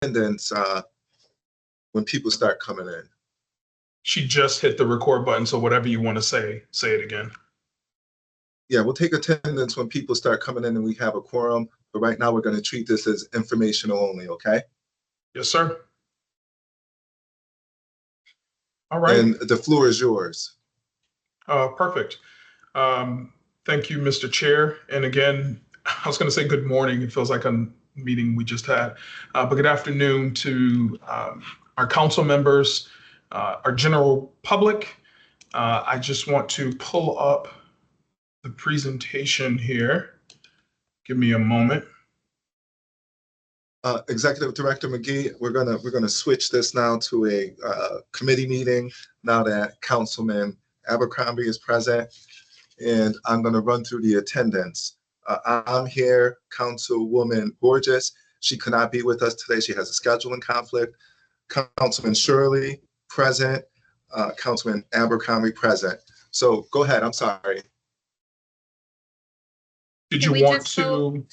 attendance when people start coming in. She just hit the record button, so whatever you want to say it again. Yeah, we'll take attendance when people start coming in and we have a quorum, but right now we're going to treat this as informational only, okay? Yes, sir. All right. And the floor is yours. Perfect. Thank you, Mr. Chair. And again, I was going to say good morning. It feels like a meeting we just had. But good afternoon to our council members, our general public. I just want to pull up the presentation here. Give me a moment. Executive Director McGee, we're gonna switch this now to a committee meeting now that Councilman Abercrombie is present, and I'm gonna run through the attendance. I'm here, Councilwoman Borges. She could not be with us today. She has a scheduling conflict. Councilman Shirley present. Councilman Abercrombie present. So go ahead. I'm sorry. Did Can you we want just to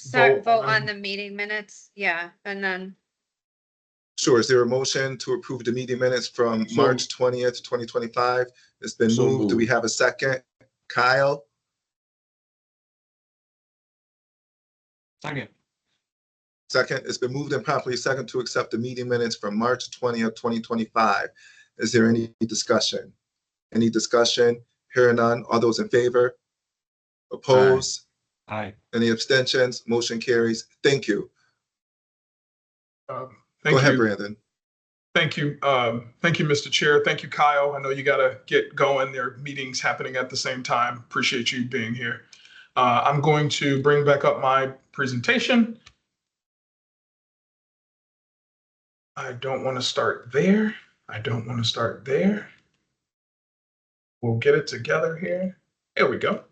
vote on the meeting minutes? Yeah, and then Sure. Is there a motion to approve the meeting minutes from March 20th, 2025? It's been moved. Do we have a second? Kyle? Second. Second. It's been moved and properly second to accept the meeting minutes from March 20th, 2025. Is there any discussion? Any discussion? Hearing none. All those in favor? Opposed? Aye. Any abstentions? Motion carries. Thank you. Thank Go ahead, you. Brandon. Thank you. Thank you, Mr. Chair. Thank you, Kyle. I know you got to get going. There are meetings happening at the same time. Appreciate you being here. I'm going to bring back up my presentation. I don't want to start there. I don't want to start there. We'll get it together here. There we go.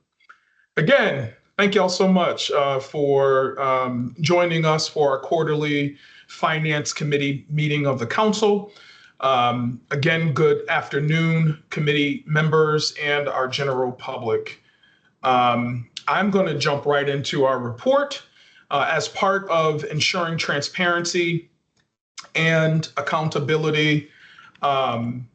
Again, thank y'all so much for joining us for our quarterly Finance Committee meeting of the Council. Again, good afternoon, committee members and our general public. I'm going to jump right into our report. As part of ensuring transparency and accountability and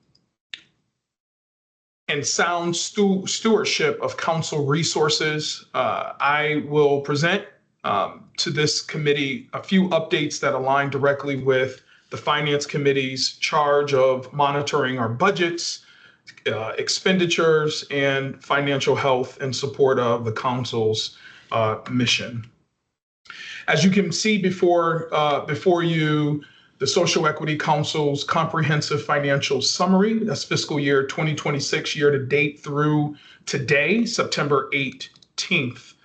sound stewardship of council resources, I will present to this committee a few updates that align directly with the Finance Committee's charge of monitoring our budgets, expenditures, and financial health in support of the council's mission. As you can see before you, the Social Equity Council's comprehensive financial summary, that's fiscal year 2026 year to date through today, September 18th.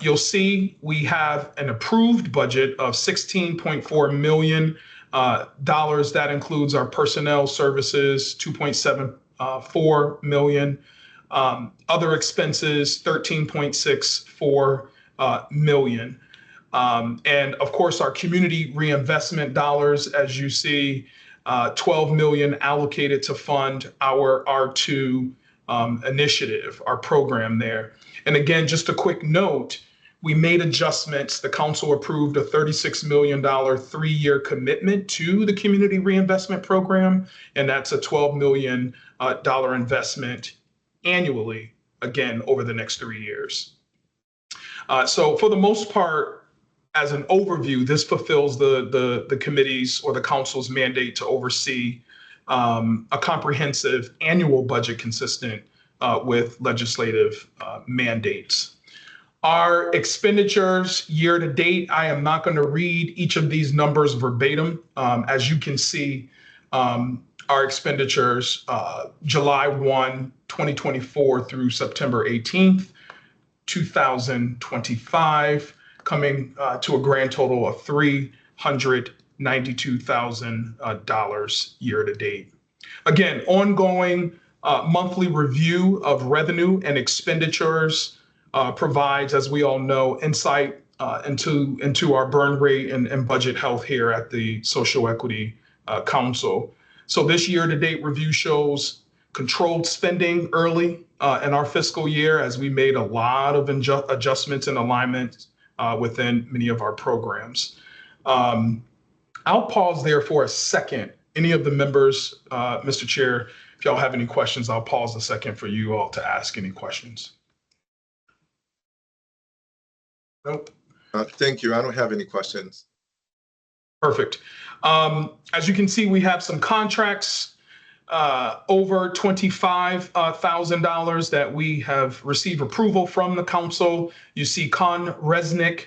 You'll see we have an approved budget of $16.4 million. That includes our personnel services, $2.74 million. Other expenses, $13.64 million. And of course, our community reinvestment dollars, as you see, $12 million allocated to fund our R2 initiative, our program there. And again, just a quick note, we made adjustments. The council approved a $36 million 3-year commitment to the community reinvestment program, and that's a $12 million investment annually, again, over the next 3 years. So for the most part, as an overview, this fulfills the committee's or the council's mandate to oversee a comprehensive annual budget consistent with legislative mandates. Our expenditures year to date, I am not going to read each of these numbers verbatim. As you can see, our expenditures July 1, 2024 through September 18th, 2025, coming to a grand total of $392,000 year to date. Again, ongoing monthly review of revenue and expenditures provides, as we all know, insight into our burn rate and budget health here at the Social Equity Council. So this year to date review shows controlled spending early in our fiscal year as we made a lot of adjustments and alignments within many of our programs. I'll pause there for a second. Any of the members, Mr. Chair, if y'all have any questions, I'll pause a second for you all to ask any questions. Nope. Thank you. I don't have any questions. Perfect. As you can see, we have some contracts over $25,000 that we have received approval from the council. You see Con Resnick,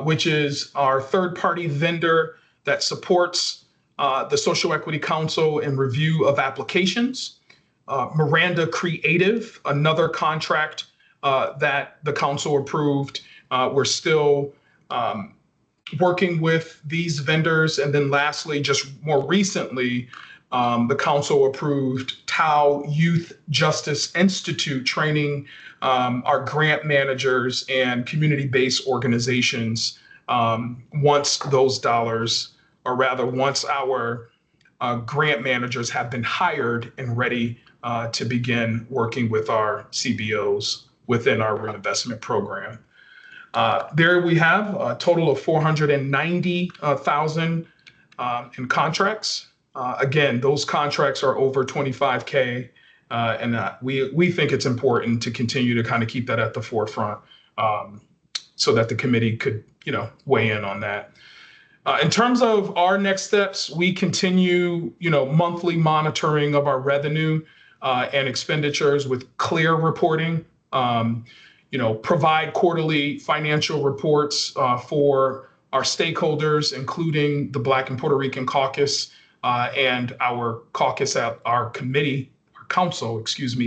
which is our third-party vendor that supports the Social Equity Council in review of applications. Miranda Creative, another contract that the council approved. We're still working with these vendors. And then lastly, just more recently, the council approved Tau Youth Justice Institute training our grant managers and community-based organizations once those dollars, or rather once our grant managers have been hired and ready to begin working with our CBOs within our reinvestment program. There we have a total of 490,000 in contracts. Again, those contracts are over 25K, and we think it's important to continue to kind of keep that at the forefront so that the committee could, weigh in on that. In terms of our next steps, we continue, monthly monitoring of our revenue and expenditures with clear reporting. Provide quarterly financial reports for our stakeholders, including the Black and Puerto Rican Caucus and our caucus at our council,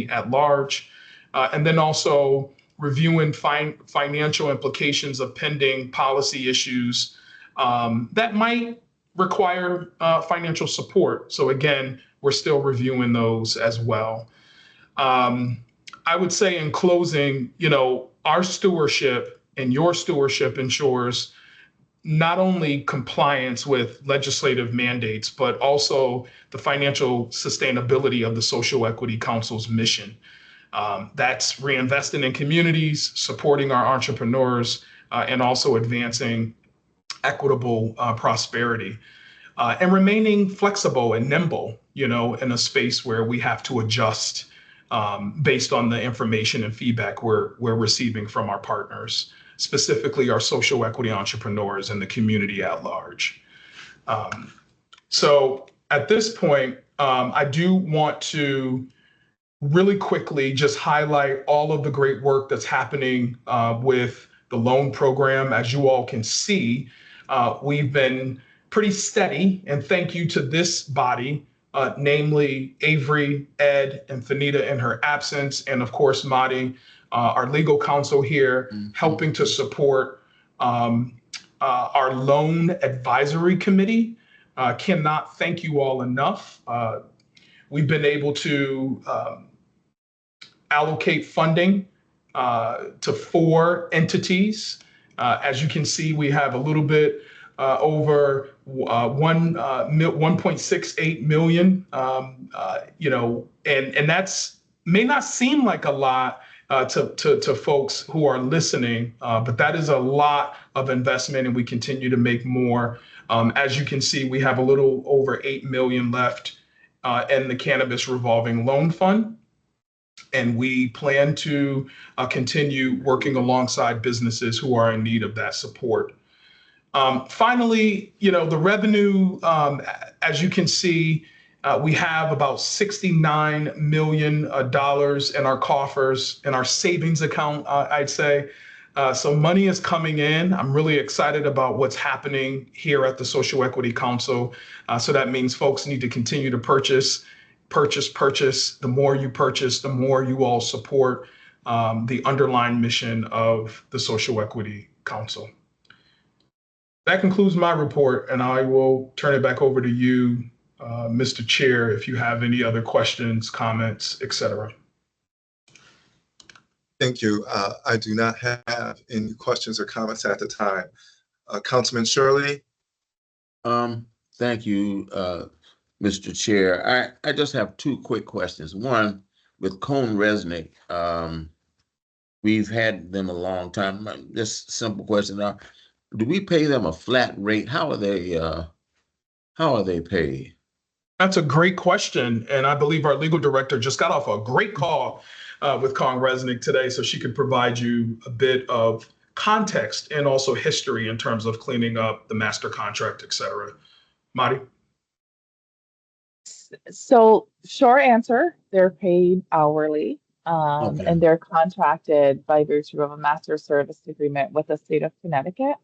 at large. And then also reviewing financial implications of pending policy issues that might require financial support. So again, we're still reviewing those as well. I would say in closing, our stewardship and your stewardship ensures not only compliance with legislative mandates, but also the financial sustainability of the Social Equity Council's mission. That's reinvesting in communities, supporting our entrepreneurs, and also advancing equitable prosperity, and remaining flexible and nimble, in a space where we have to adjust based on the information and feedback we're receiving from our partners, specifically our social equity entrepreneurs and the community at large. So at this point, I do want to really quickly just highlight all of the great work that's happening with the loan program. As you all can see, we've been pretty steady, and thank you to this body, namely Avery, Ed, and Fanita in her absence, and of course, Madi, our legal counsel here, helping to support our loan advisory committee. Cannot thank you all enough. We've been able to allocate funding to 4 entities. As you can see, we have a little bit over 1.68 million, and that's may not seem like a lot to folks who are listening, but that is a lot of investment, and we continue to make more. As you can see, we have a little over 8 million left in the Cannabis Revolving Loan Fund, and we plan to continue working alongside businesses who are in need of that support. Finally, the revenue, as you can see, we have about $69 million in our coffers, in our savings account, I'd say. So money is coming in. I'm really excited about what's happening here at the Social Equity Council. So that means folks need to continue to purchase. The more you purchase, the more you all support the underlying mission of the Social Equity Council. That concludes my report, and I will turn it back over to you, Mr. Chair, if you have any other questions, comments, etc. Thank you. I do not have any questions or comments at the time. Councilman Shirley? Thank you, Mr. Chair. I just have 2 quick questions. One, with Con Resnick, we've had them a long time. Just simple question. Do we pay them a flat rate? How are they how are they paid? That's a great question. And I believe our legal director just got off a great call with Kong Resnick today, so she could provide you a bit of context and also history in terms of cleaning up the master contract, et cetera. Marty? So short answer, they're paid hourly, Okay. and they're contracted by virtue of a master service agreement with the state of Connecticut.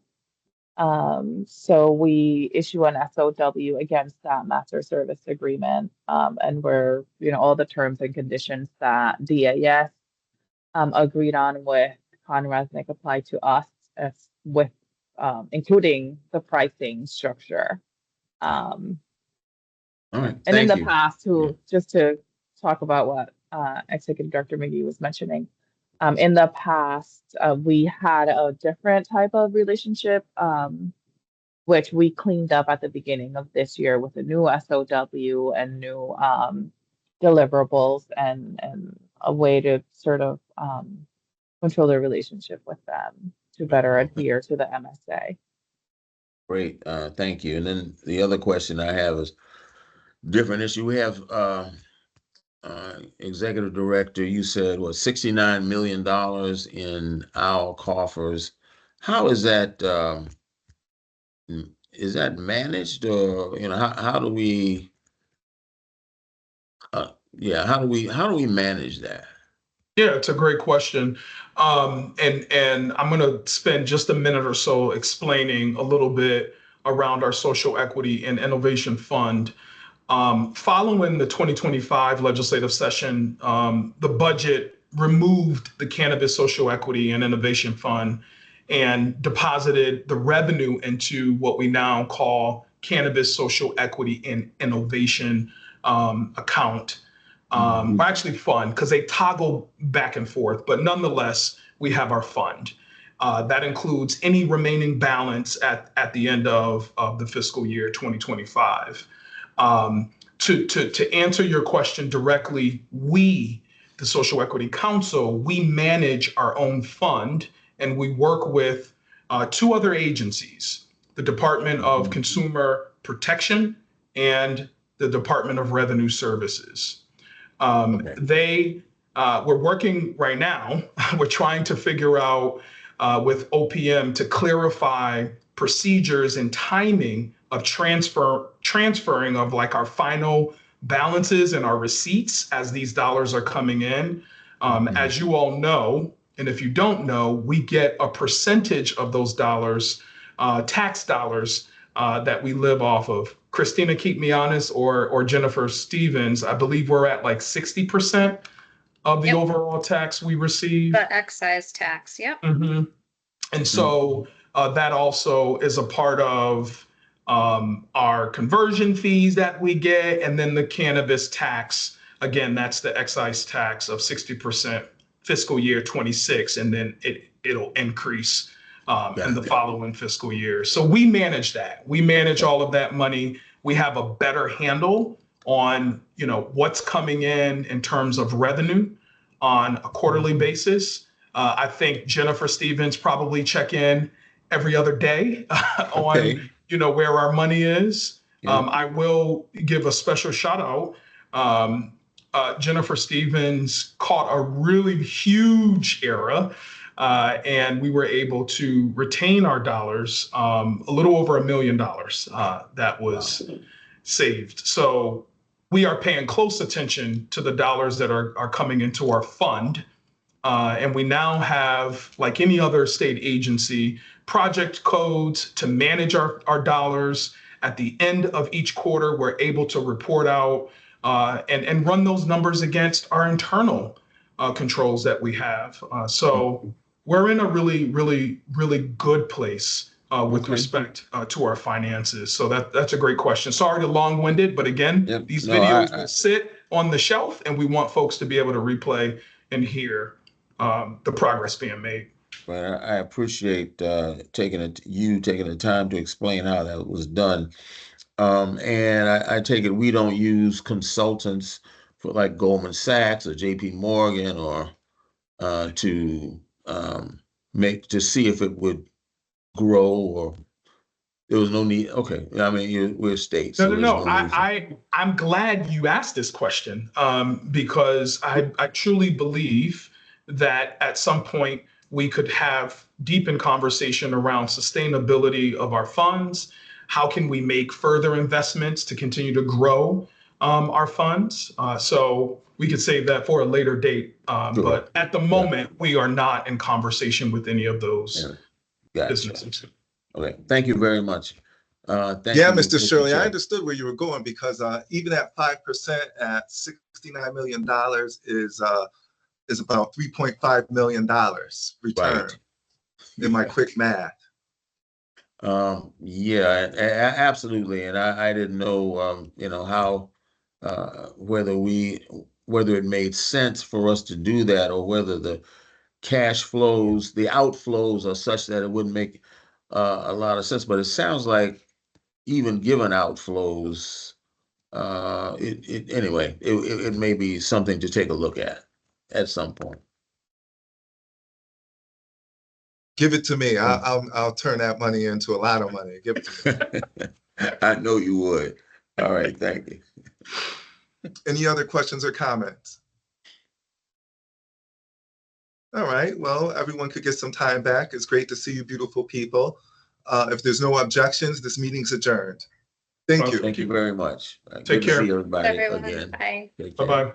So we issue an SOW against that master service agreement, and we're, all the terms and conditions that DAS agreed on with Conresnick apply to us as with including the pricing structure. All right, And in thank the you. past, just to talk about what Executive Director McGee was mentioning, in the past, we had a different type of relationship, which we cleaned up at the beginning of this year with a new SOW and new deliverables and a way to sort of control the relationship with them to better adhere to the MSA. Great, thank you. And then the other question I have is different issue. We have Executive Director, you said what, $69 million in our coffers. How is that managed, or how do we how do we manage that? Yeah, it's a great question. And I'm going to spend just a minute or so explaining a little bit around our Social Equity and Innovation Fund. Following the 2025 legislative session, the budget removed the Cannabis Social Equity and Innovation Fund and deposited the revenue into what we now call Cannabis Social Equity and Innovation account. Or actually fund, because they toggle back and forth, but nonetheless, we have our fund. That includes any remaining balance at the end of the fiscal year 2025. To answer your question directly, we, the Social Equity Council, we manage our own fund, and we work with two other agencies, the Department of Consumer Protection and the Department of Revenue Services. We're working right now, we're trying to figure out with OPM to clarify procedures and timing of transferring of like our final balances and our receipts as these dollars are coming in. As you all know, and if you don't know, we get a percentage of those dollars, tax dollars, that we live off of. Christina, keep me honest, or Jennifer Stevens, I believe we're at like 60% of the overall tax we receive. The excise tax, yep. Mm-hmm. And so that also is a part of our conversion fees that we get, and then the cannabis tax. Again, that's the excise tax of 60% fiscal year 26, and then it'll increase in the following fiscal year. So we manage that. We manage all of that money. We have a better handle on, what's coming in terms of revenue on a quarterly basis. I think Jennifer Stevens probably check in every other day on, where our money is. I will give a special shout out. Jennifer Stevens caught a really huge error. And we were able to retain our dollars, a little over $1 million that was saved. So we are paying close attention to the dollars that are coming into our fund. And we now have, like any other state agency, project codes to manage our dollars. At the end of each quarter, we're able to report out and run those numbers against our internal controls that we have. So we're in a really, really, really good place with respect to our finances. So that's a great question. Sorry to long-winded, but again, these videos will sit on the shelf, and we want folks to be able to replay and hear the progress being made. But I appreciate taking the time to explain how that was done. And I take it we don't use consultants for like Goldman Sachs or JP Morgan or to see if it would grow or There was no need, okay, I mean, we're a state. No, so no, there's no. need for- I'm glad you asked this question, because I truly believe that at some point we could have deepened conversation around sustainability of our funds. How can we make further investments to continue to grow our funds? So we could save that for a later date. Sure. But at the moment, we are not in conversation with any of those Gotcha. businesses. Okay, thank you very much. Thank Yeah, you, Mr. Shirley, I Chair. understood where you were going because even at 5% at $69 million is about $3.5 million return Right. in my quick math. Yeah, absolutely. And I didn't know, you know, how, whether it made sense for us to do that or whether the cash flows, the outflows are such that it wouldn't make a lot of sense. But it sounds like even given outflows, anyway, it may be something to take a look at some point. Give it to me. I'll turn that money into a lot of money. Give it to me. I know you would. All right, thank you. Any other questions or comments? All right, well, everyone could get some time back. It's great to see you, beautiful people. If there's no objections, this meeting's adjourned. Thank you. Thank you very much. Take Good to care. see everybody Everyone, again. bye. Take care. Bye-bye.